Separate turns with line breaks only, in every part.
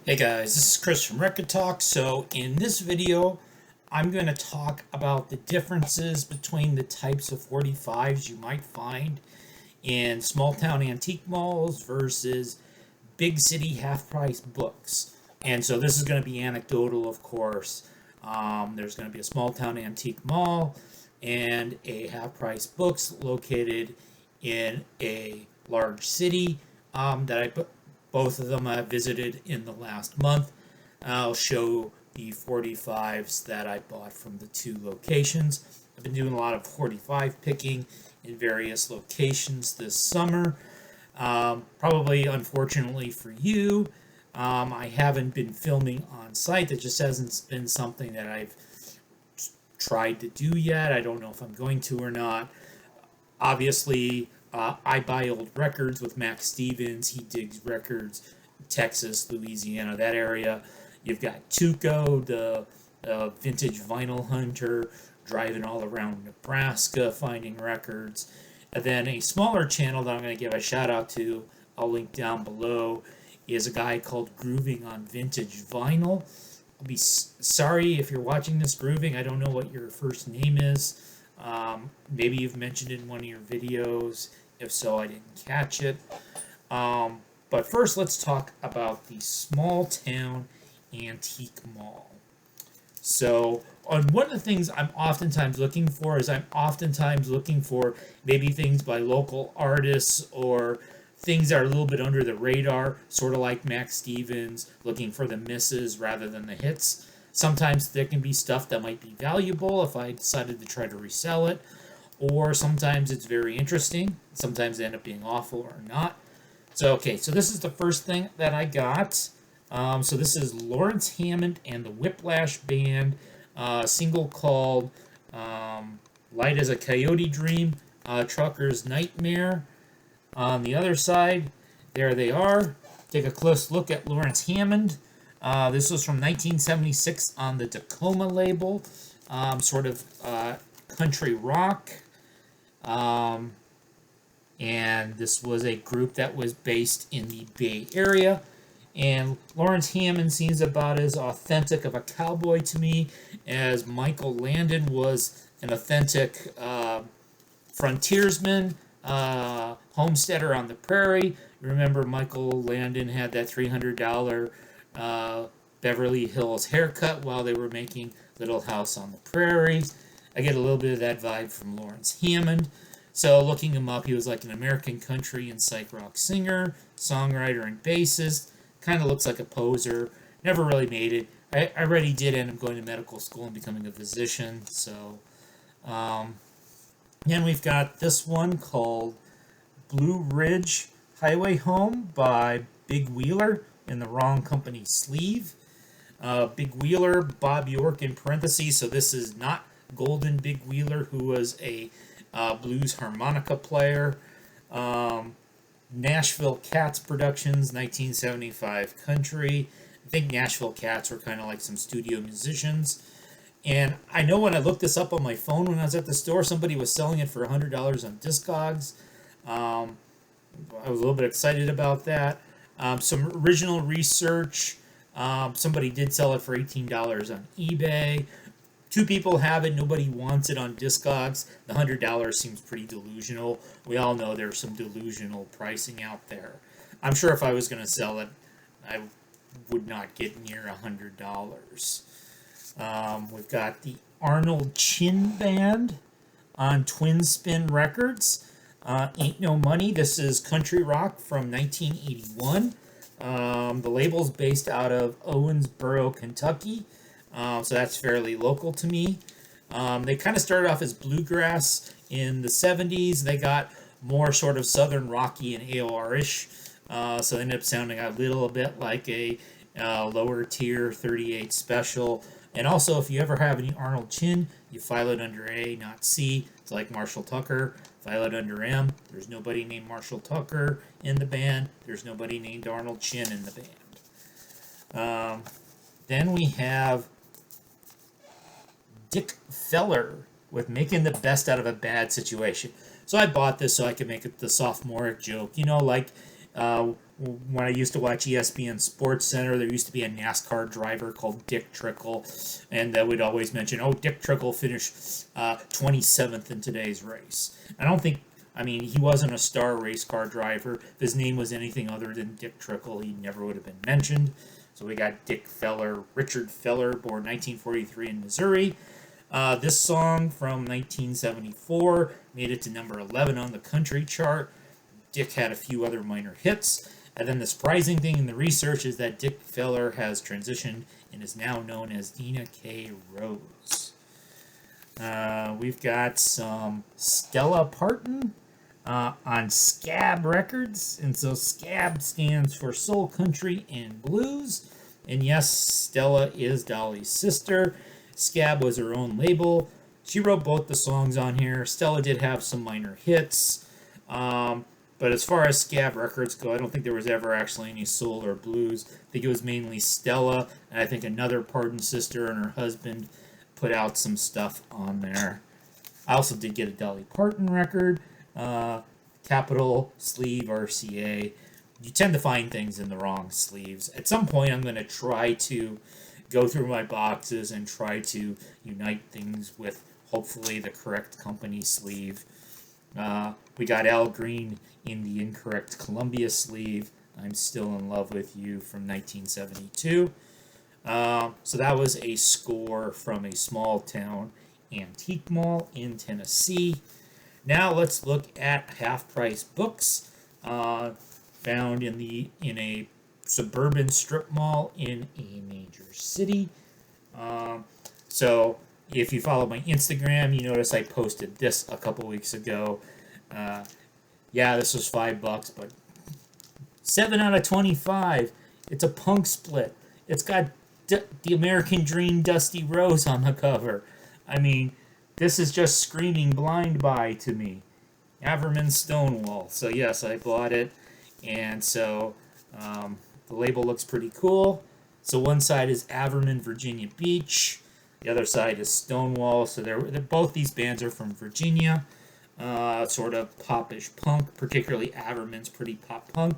Hey guys, this is Chris from Rekkid Talk. So in this video, I'm going to talk about the differences between the types of 45s you might find in small town antique malls versus big city half-price books. And so this is going to be anecdotal, of course. There's going to be a small town antique mall and a half-price books located in a large city that both of them I visited in the last month. I'll show the 45s that I bought from the two locations. I've been doing a lot of 45 picking in various locations this summer. Probably, unfortunately for you, I haven't been filming on site. That just hasn't been something that I've tried to do yet. I don't know if I'm going to or not. Obviously, I buy old records with Max Stevens. He digs records, Texas, Louisiana, that area. You've got TUCO, the vintage vinyl hunter, driving all around Nebraska, finding records. And then a smaller channel that I'm going to give a shout out to, I'll link down below, is a guy called Grooving on Vintage Vinyl. I'll be sorry if you're watching this, Grooving. I don't know what your first name is. Maybe you've mentioned it in one of your videos. If so, I didn't catch it. But first, let's talk about the small town antique mall. So, one of the things I'm oftentimes looking for is maybe things by local artists or things that are a little bit under the radar, sort of like Max Stevens, looking for the misses rather than the hits. Sometimes there can be stuff that might be valuable if I decided to try to resell it, or sometimes it's very interesting. Sometimes they end up being awful or not. So this is the first thing that I got. So this is Lawrence Hammond and the Whiplash Band, single called Light as a Coyote Dream, Trucker's Nightmare. On the other side, there they are. Take a close look at Lawrence Hammond. This was from 1976 on the Tacoma label, sort of country rock. And this was a group that was based in the Bay Area. And Lawrence Hammond seems about as authentic of a cowboy to me as Michael Landon was an authentic frontiersman, homesteader on the prairie. Remember, Michael Landon had that $300 Beverly Hills haircut while they were making Little House on the Prairie. I get a little bit of that vibe from Lawrence Hammond. So looking him up, he was like an American country and psych rock singer, songwriter, and bassist. Kind of looks like a poser. Never really made it. I already did end up going to medical school and becoming a physician. So, then we've got this one called Blue Ridge Highway Home by Big Wheeler in the wrong company sleeve. Big Wheeler, Bob York in parentheses. So this is not Golden Big Wheeler, who was a blues harmonica player. Nashville Cats Productions, 1975 country. I think Nashville Cats were kind of like some studio musicians. And I know when I looked this up on my phone when I was at the store, somebody was selling it for $100 on Discogs. I was a little bit excited about that. Some original research. Somebody did sell it for $18 on eBay. Two people have it. Nobody wants it on Discogs. The $100 seems pretty delusional. We all know there's some delusional pricing out there. I'm sure if I was going to sell it, I would not get near $100. We've got the Arnold Chin Band on Twin Spin Records. Ain't No Money. This is country rock from 1981. The label's based out of Owensboro, Kentucky. So that's fairly local to me. They kind of started off as bluegrass in the 70s. They got more sort of southern rocky and AOR-ish. So they ended up sounding a little bit like a lower tier 38 special. And also, if you ever have any Arnold Chin, you file it under A, not C. It's like Marshall Tucker. File it under M. There's nobody named Marshall Tucker in the band. There's nobody named Arnold Chin in the band. Then we have Dick Feller with Making the Best Out of a Bad Situation. So I bought this so I could make it the sophomoric joke. You know, like when I used to watch ESPN Sports Center, there used to be a NASCAR driver called Dick Trickle, and that would always mention, oh, Dick Trickle finished 27th in today's race. I don't think, I mean, he wasn't a star race car driver. If his name was anything other than Dick Trickle, he never would have been mentioned. So we got Dick Feller, Richard Feller, born 1943 in Missouri. This song from 1974 made it to number 11 on the country chart. Dick had a few other minor hits. And then the surprising thing in the research is that Dick Feller has transitioned and is now known as Dina K. Rose. We've got some Stella Parton on Scab Records. And so Scab stands for Soul Country and Blues. And yes, Stella is Dolly's sister. Scab was her own label. She wrote both the songs on here. Stella did have some minor hits. But as far as Scab Records go, I don't think there was ever actually any soul or blues. I think it was mainly Stella, and I think another Parton sister and her husband put out some stuff on there. I also did get a Dolly Parton record, capital sleeve RCA. You tend to find things in the wrong sleeves. At some point, I'm going to try to go through my boxes and try to unite things with hopefully the correct company sleeve. We got Al Green in the incorrect Columbia sleeve. I'm Still in Love with You from 1972. So that was a score from a small town antique mall in Tennessee. Now let's look at half-price books found in a suburban strip mall in a major city. So if you follow my Instagram, you notice I posted this a couple weeks ago. Yeah, this was $5, but 7 out of 25. It's a punk split. It's got the American Dream Dusty Rose on the cover. I mean, this is just screaming Blind Buy to me. Everman Stonewall. So yes, I bought it, and so the label looks pretty cool. So one side is Everman, Virginia Beach. The other side is Stonewall. So they're both these bands are from Virginia. Sort of popish punk, particularly Everman's pretty pop punk.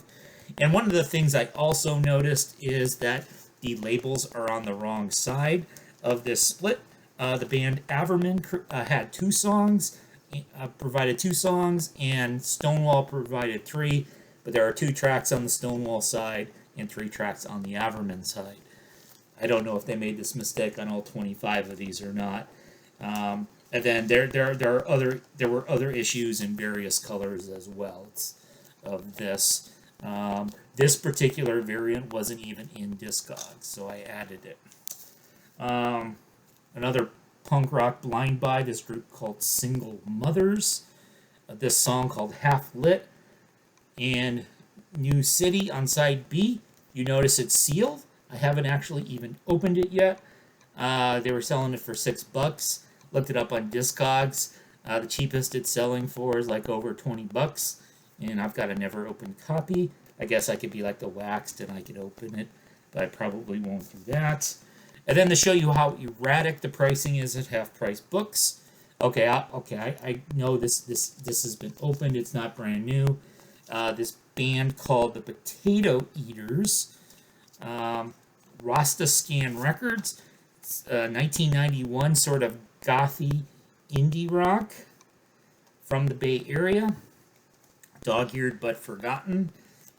And one of the things I also noticed is that the labels are on the wrong side of this split. The band Everman had provided two songs, and Stonewall provided 3, but there are 2 tracks on the Stonewall side and 3 tracks on the Everman side. I don't know if they made this mistake on all 25 of these or not. And then there were other issues in various colors as well of this. This particular variant wasn't even in Discogs, so I added it. Another punk rock blind buy, this group called Single Mothers. This song called Half Lit. And New City on side B. You notice it's sealed. I haven't actually even opened it yet. They were selling it for $6. Looked it up on Discogs. The cheapest it's selling for is like over $20, and I've got a never opened copy. I guess I could be like the Waxed and I could open it, but I probably won't do that. And then to show you how erratic the pricing is at half-price books. Okay, I know this has been opened. It's not brand new. This band called the Potato Eaters, Rasta Scan Records, 1991 sort of gothy indie rock from the Bay Area, dog-eared but forgotten,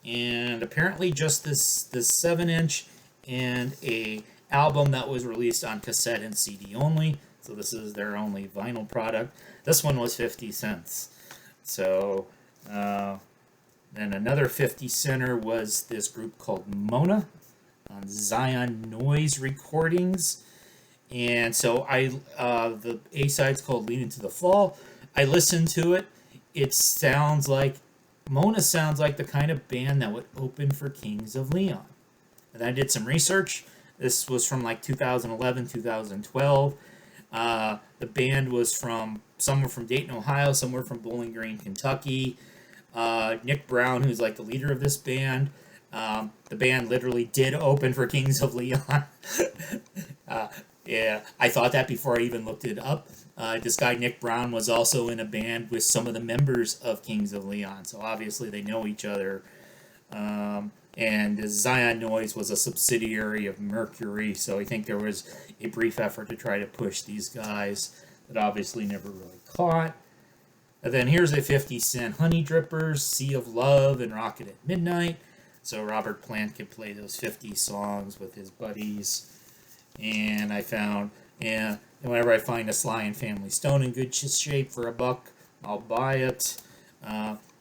and apparently just this 7-inch and a album that was released on cassette and CD only. So this is their only vinyl product. This one was 50 cents. So then another 50 center was this group called Mona on Zion Noise Recordings. And so the A-side's called Lean Into the Fall. I listened to it. Mona sounds like the kind of band that would open for Kings of Leon. And I did some research. This was from like 2011, 2012. The band was some were from Dayton, Ohio, some were from Bowling Green, Kentucky. Nick Brown, who's like the leader of this band, the band literally did open for Kings of Leon. Yeah, I thought that before I even looked it up. This guy, Nick Brown, was also in a band with some of the members of Kings of Leon, so obviously they know each other. And the Zion Noise was a subsidiary of Mercury, so I think there was a brief effort to try to push these guys that obviously never really caught. And then here's a 50-cent Honey Drippers, Sea of Love, and Rocket at Midnight. So Robert Plant could play those 50 songs with his buddies. And I found, yeah, whenever I find a Sly and Family Stone in good shape for $1, I'll buy it.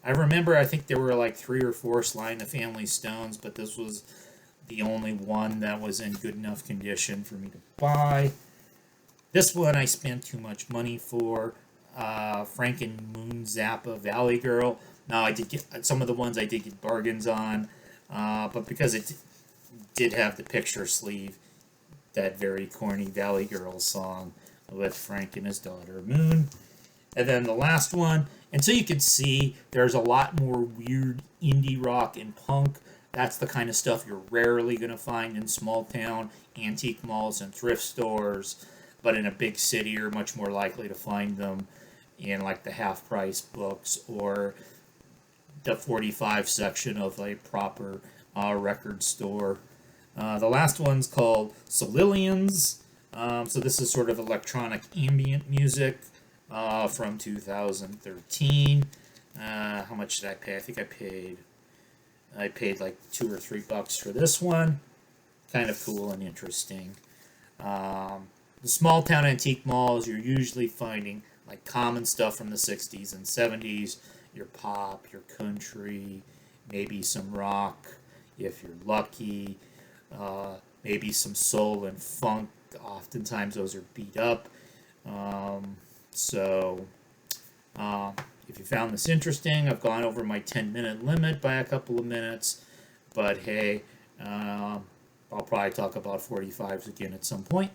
I remember, I think there were like 3 or 4 Sly and the Family Stones, but this was the only one that was in good enough condition for me to buy. This one I spent too much money for. Frank and Moon Zappa Valley Girl. Now, I did get some of the ones I did get bargains on, but because it did have the picture sleeve, that very corny Valley Girl song with Frank and his daughter Moon. And then the last one, and so you can see there's a lot more weird indie rock and punk. That's the kind of stuff you're rarely going to find in small town antique malls and thrift stores, but in a big city you're much more likely to find them in like the half price books or the 45 section of a proper record store. The last one's called Solillions. So this is sort of electronic ambient music from 2013. How much did I pay? I think I paid like $2 or $3 for this one. Kind of cool and interesting. The small town antique malls, you're usually finding like common stuff from the 60s and 70s. Your pop, your country, maybe some rock if you're lucky. Maybe some soul and funk. Oftentimes those are beat up. If you found this interesting, I've gone over my 10-minute limit by a couple of minutes. But hey, I'll probably talk about 45s again at some point.